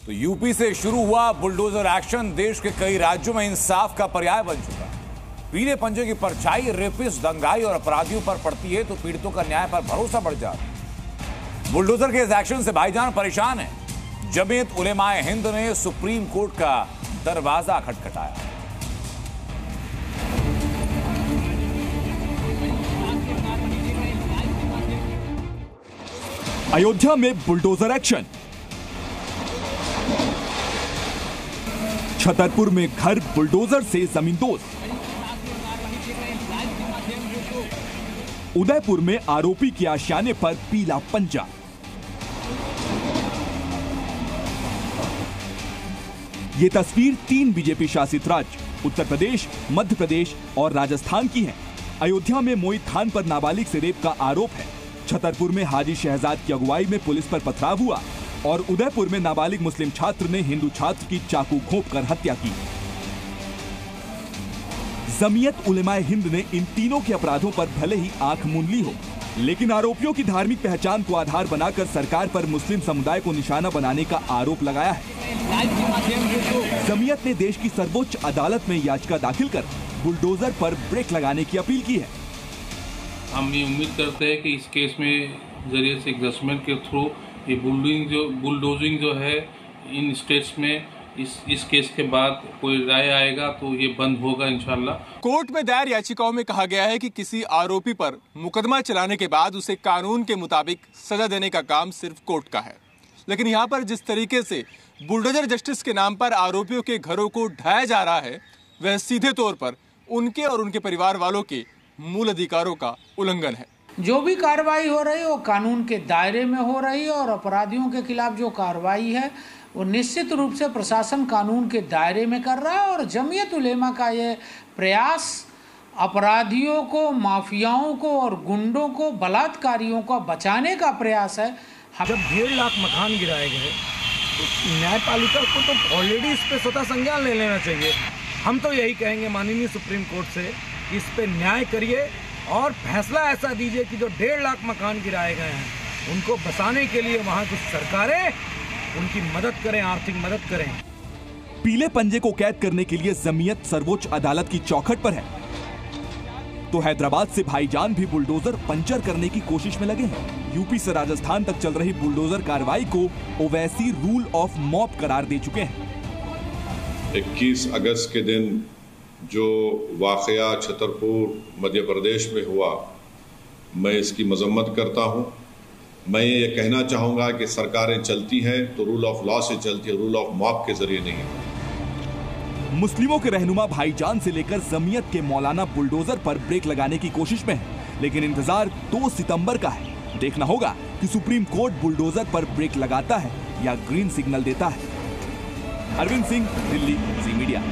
तो यूपी से शुरू हुआ बुलडोजर एक्शन देश के कई राज्यों में इंसाफ का पर्याय बन चुका है। पीले पंजे की परछाई रेपिस्ट, दंगाई और अपराधियों पर पड़ती है तो पीड़ितों का न्याय पर भरोसा बढ़ जाता है। बुलडोजर के इस एक्शन से भाईजान परेशान है। जमीयत उलेमाए हिंद ने सुप्रीम कोर्ट का दरवाजा खटखटाया। अयोध्या में बुलडोजर एक्शन, छतरपुर में घर बुलडोजर से जमींदोज, उदयपुर में आरोपी के आशियाने पर पीला पंजा, ये तस्वीर 3 बीजेपी शासित राज्य उत्तर प्रदेश, मध्य प्रदेश और राजस्थान की है। अयोध्या में मोईद खान पर नाबालिग से रेप का आरोप है। छतरपुर में हाजी शहजाद की अगुवाई में पुलिस पर पथराव हुआ और उदयपुर में नाबालिग मुस्लिम छात्र ने हिंदू छात्र की चाकू घोंपकर हत्या की। जमीयत उलेमाए हिंद ने इन तीनों के अपराधों पर भले ही आंख मूंद ली हो, लेकिन आरोपियों की धार्मिक पहचान को आधार बनाकर सरकार पर मुस्लिम समुदाय को निशाना बनाने का आरोप लगाया है। जमीयत ने देश की सर्वोच्च अदालत में याचिका दाखिल कर बुलडोजर पर ब्रेक लगाने की अपील की है। हम ये उम्मीद करते हैं कि इस केस में जरिए से जजमेंट के थ्रू ये बुलडोजिंग जो है इन स्टेट्स में इस केस के बाद कोई राय आएगा तो ये बंद होगा इंशाल्लाह। कोर्ट में दायर याचिकाओं में कहा गया है कि किसी आरोपी पर मुकदमा चलाने के बाद उसे कानून के मुताबिक सजा देने का काम सिर्फ कोर्ट का है, लेकिन यहाँ पर जिस तरीके से बुलडोजर जस्टिस के नाम पर आरोपियों के घरों को ढाया जा रहा है, वह सीधे तौर पर उनके और उनके परिवार वालों के मूल अधिकारों का उल्लंघन है। जो भी कार्रवाई हो रही है वो कानून के दायरे में हो रही है और अपराधियों के खिलाफ जो कार्रवाई है वो निश्चित रूप से प्रशासन कानून के दायरे में कर रहा है। और जमीयत उलेमा का ये प्रयास अपराधियों को, माफियाओं को और गुंडों को, बलात्कारियों को बचाने का प्रयास है। जब 1.5 लाख मकान गिराए गए तो न्यायपालिका को तो ऑलरेडी इस पे स्वतः संज्ञान ले लेना चाहिए। हम तो यही कहेंगे माननीय सुप्रीम कोर्ट से, इस पे न्याय करिए और फैसला ऐसा दीजिए कि जो 1.5 लाख मकान गिराए गए हैं उनको बसाने के लिए वहाँ की सरकारें उनकी मदद करें, आर्थिक मदद करें। पीले पंजे को कैद करने के लिए जमीयत सर्वोच्च अदालत की चौखट पर है, तो हैदराबाद से भाईजान भी बुलडोजर पंचर करने की कोशिश में लगे हैं। यूपी से राजस्थान तक चल रही बुलडोजर कार्रवाई को ओवैसी रूल ऑफ मॉब करार दे चुके हैं। 21 अगस्त के दिन जो वाकया छतरपुर मध्य प्रदेश में हुआ, मैं इसकी मजम्मत करता हूं। मैं ये कहना चाहूँगा कि सरकारें चलती हैं तो रूल ऑफ लॉ से चलती है, रूल ऑफ मॉब के जरिए नहीं। मुस्लिमों के रहनुमा भाईजान से लेकर जमीयत के मौलाना बुलडोजर पर ब्रेक लगाने की कोशिश में है, लेकिन इंतजार 2 सितंबर का है। देखना होगा कि सुप्रीम कोर्ट बुलडोजर पर ब्रेक लगाता है या ग्रीन सिग्नल देता है। अरविंद सिंह, दिल्ली, जी मीडिया।